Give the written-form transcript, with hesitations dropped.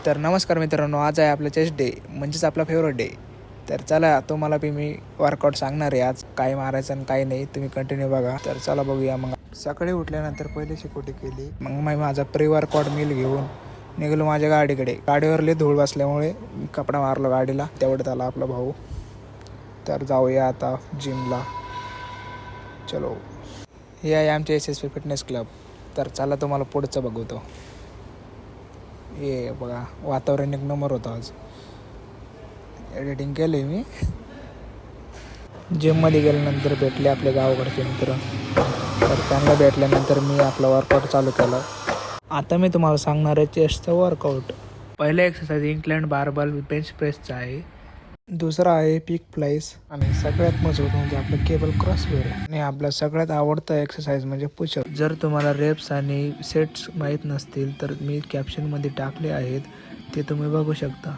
तर नमस्कार मित्रांनो, आज आहे आपला चेस्ट डे म्हणजेच आपला फेवरेट डे. तर चला तुम्हाला मी वर्कआउट सांगणार आहे आज काय मारायचं आणि काय नाही. तुम्ही कंटिन्यू बघा. तर चला बघूया. मग सकाळी उठल्यानंतर पहिले शेकोटी केली. मग मी माझा प्री वर्कआउट मील घेऊन निघालो माझ्या गाडीकडे. गाडीवर लई धूळ बसल्यामुळे कपडा मारलो गाडीला. तेवढ्यात आला आपला भाऊ. तर जाऊया आता जिमला. चलो. हे आहे आमचे SSP फिटनेस क्लब. तर चला तुम्हाला पुढचं बघवतो. हे बघा वातावरण एक नंबर होतं. आज एडिटिंग केलं आहे मी. जिममध्ये गेल्यानंतर भेटले आपले गावाकडचे मित्र. तर त्यांना भेटल्यानंतर मी आपला वर्कआउट चालू केला. आता मी तुम्हाला सांगणार आहे चेस्टचं वर्कआउट. पहिला एक्सरसाइज इंक्लाइंड बारबल बेंच प्रेसचा आहे. दुसरा आहे पिक फ्लाईस आणि सगळ्यात मजबूत म्हणजे आपलं केबल क्रॉसफिट. आणि आपला सगळ्यात आवडता एक्सरसाइज म्हणजे पुशअप. जर तुम्हाला रेप्स आणि सेट्स माहीत नसतील तर मी कॅप्शनमध्ये टाकले आहेत, ते तुम्ही बघू शकता.